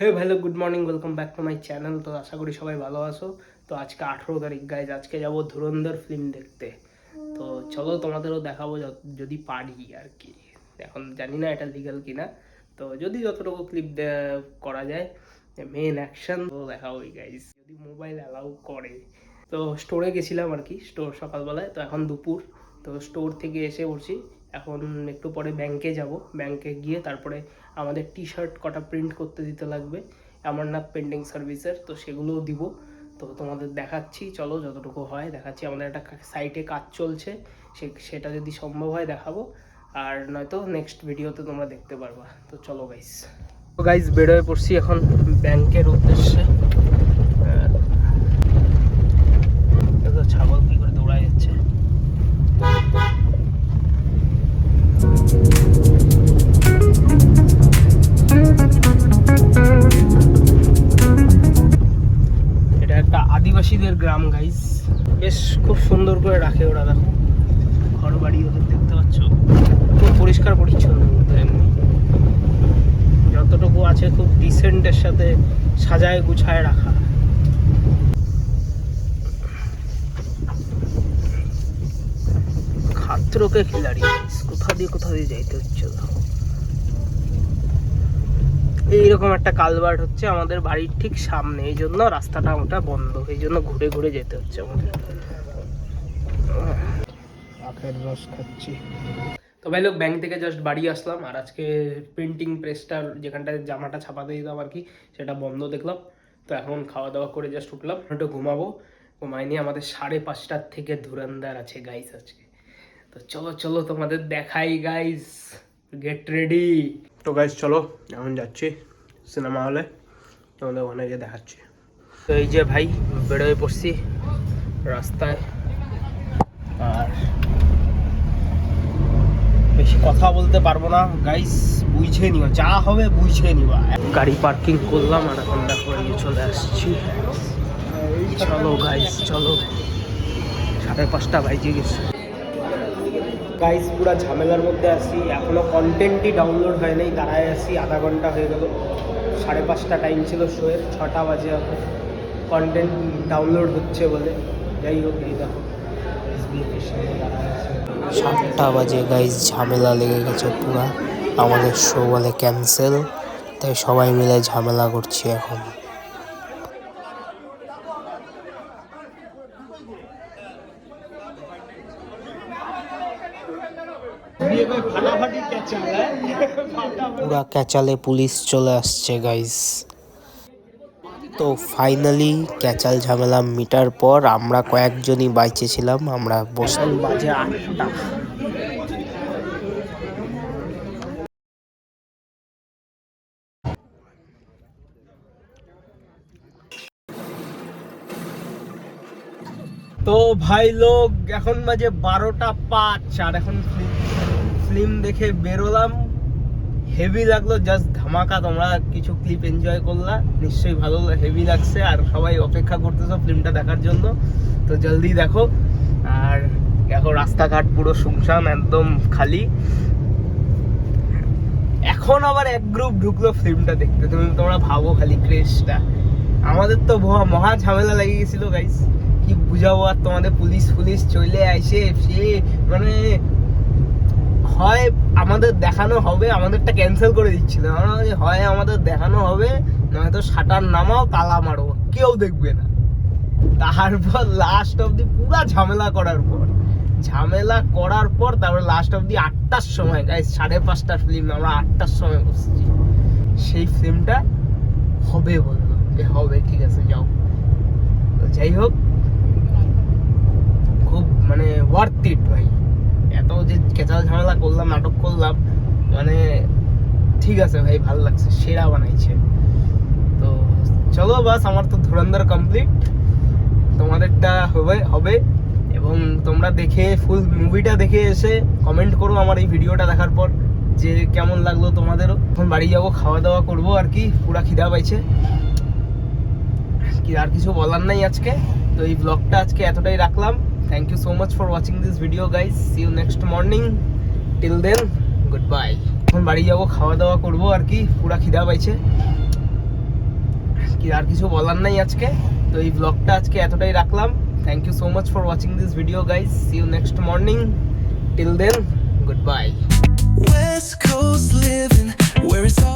Hey hello good morning, welcome back to my channel. তো আশা করি সবাই ভালো আছো। তো আজকে 18 তারিখ গাইজ, আজকে যাবো ধুরন্ধর ফিল্ম দেখতে। তো চলো তোমাদেরও দেখাবো যদি পারি আর কি। এখন জানি না এটা লিগাল কিনা, তো যদি যতটুকু ক্লিপ করা যায় মেন অ্যাকশন তো দেখাবোই গাইজ, যদি মোবাইল অ্যালাউ করে। তো স্টোরে গেছিলাম আর কি, স্টোর সকালবেলায়। তো এখন দুপুর, তো স্টোর থেকে এসে পড়ছি। এখন একটু পরে ব্যাংকে যাব, ব্যাংকে গিয়ে তারপরে আমাদের টি শার্ট কটা প্রিন্ট করতে দিতে লাগবে অমরনাথ পেন্টিং সার্ভিসের, তো সেগুলোও দিব। তো তোমাদের দেখাচ্ছি, চলো যতটুকু হয় দেখাচ্ছি। আমাদের একটা সাইটে কাজ চলছে, সেটা যদি সম্ভব হয় দেখাবো, আর নয়তো নেক্সট ভিডিওতে তোমরা দেখতে পারবা। তো চলো গাইস। তো গাইস বেরোয় পড়ছি এখন ব্যাংকের উদ্দেশ্যে। ছাগল কি করে দৌড়ায় যাচ্ছে। এটা একটা আদিবাসীদের গ্রাম গাইস, বেশ খুব সুন্দর করে রাখে ওরা। দেখো ঘর বাড়ি ওদের দেখতে পাচ্ছ, খুব পরিষ্কার পরিচ্ছন্ন। এমনি যতটুকু আছে খুব ডিসেন্টের সাথে সাজায় গুছায় রাখা। খাত্রকে খিলাড়ি, কোথা দিয়ে যাইতে হচ্ছে। এইরকম একটা কালভার্ট হচ্ছে আমাদের বাড়ির ঠিক সামনে, এই জন্য রাস্তাটা ওটা বন্ধ, এই জন্য ঘুরে ঘুরে যেতে হচ্ছে আমাদের। আখের রস খাচ্ছি। তো ভাই লোক, ব্যাংক থেকে জাস্ট বাড়ি আসলাম, আর আজকে প্রিন্টিং প্রেসটার যেখানটায় জামাটা ছাপাতে দিতাম আর কি, সেটা বন্ধ দেখলাম। তো এখন খাওয়া দাওয়া করে জাস্ট উঠলাম, একটু ঘুমাবো। ঘুমাইনি, আমাদের 5:30টার থেকে ধুরন্ধর আছে গাইস আজকে। তো চলো চলো তোমাদের দেখাই গাইস, গেট রেডি। তো গাইস চলো, এখন যাচ্ছি সিনেমা হলে, তোমাদের ওখানে গিয়ে দেখাচ্ছি। তো এই যে ভাই বেরোয় পড়ছি রাস্তায়, আর বেশি কথা বলতে পারবো না গাইস, বুঝে নিও, যা হবে বুঝে নিবা। গাড়ি পার্কিং করলাম, আর এখন দেখো এই চলে আসছি। চলো গাইস চলো, 5:30 বাজে গেছে গাইস। পুরা ঝামেলার মধ্যে আছি, এখনো কন্টেন্টই ডাউনলোড হয় নাই, দাঁড়ায় আছি আধা ঘন্টা হয়ে গেল। 5:30 টাইম ছিল শোয়ের, 6টা বাজে এখন কন্টেন্ট ডাউনলোড হচ্ছে বলে। যাই হোক, এই দেখো 7টা বাজে গাইজ, ঝামেলা লেগে গেছে পুরা। আমাদের শো বলে ক্যান্সেল, তাই সবাই মিলে ঝামেলা করছি এখন। পুরা ক্যাচালে পুলিশ চলে আসছে গাইজ। তো ফাইনালি ক্যাচাল ঝামেলা মিটার পর আমরা কয়েকজনই বাইচে ছিলাম, আমরা বসে। বাজে 8টা। তো ভাই লোক, এখন বাজে 12টা 5, আর এখন ফিল্ম দেখে বেরোলাম। হেভি লাগলো, জাস্ট ধামাকা। তোমরা কিছু ক্লিপ এনজয় করলা, নিশ্চয়ই ভালো হেভি লাগছে, আর সবাই অপেক্ষা করতেছো ফিল্মটা দেখার জন্য। তো জলদি দেখো। আর দেখো রাস্তাঘাট পুরো শুনশান, একদম খালি। এখন আবার এক গ্রুপ ঢুকলো ফিল্মটা দেখতে, তোমরা ভাবো খালি ক্রেজটা। আমাদের তো মহা ঝামেলা লেগে গেছিল গাইস, কি বুঝাবো আর তোমাদের। পুলিশ চলে আসে, সে মানে হয় আমাদের দেখানো হবে, আমাদেরটা ক্যান্সেল করে দিচ্ছিল। হয় আমাদের দেখানো হবে, নয়তো শাটার নামাও, তালা মারো, কেউ দেখবে না। তারপর লাস্ট অব্দি পুরা ঝামেলা করার পর তারপর লাস্ট অব্দি 8টার সময় গাইস, 5:30টার ফিল্ম, আমরা 8টার সময় বসছি। সেই ফিল্মটা হবে বললো যে হবে, ঠিক আছে যাও। তো যাই হোক, খুব মানে ওয়ার্থ ইট ভাই। এত যে কেঁচাল ঝামেলা করলাম, নাটক করলাম, মানে ঠিক আছে ভাই, ভালো লাগছে, সেরা বানাইছে। তো চলো বাস, আমার তো ধুরন্ধর কমপ্লিট, তোমাদেরটা হবে। এবং তোমরা দেখে ফুল মুভিটা দেখে এসে কমেন্ট করো আমার এই ভিডিওটা দেখার পর, যে কেমন লাগলো তোমাদেরও। এখন বাড়ি যাবো, খাওয়া দাওয়া করবো আর কি, পুরা খিদা পাইছে। আর কিছু বলার নাই আজকে। তো এই ব্লগটা আজকে এতটাই রাখলাম। Thank you so much for watching this video guys. See you next morning. Till then, goodbye. এখন বাড়ি যাবো, খাওয়া দাওয়া করবো আর কি, পুরা খিদা পাইছে। কি আর কিছু বলার নাই আজকে। তো এই ব্লগটা আজকে এতটাই রাখলাম। Thank you so much for watching this video guys. See you next morning. Till then, good bye. West Coast living, where it's all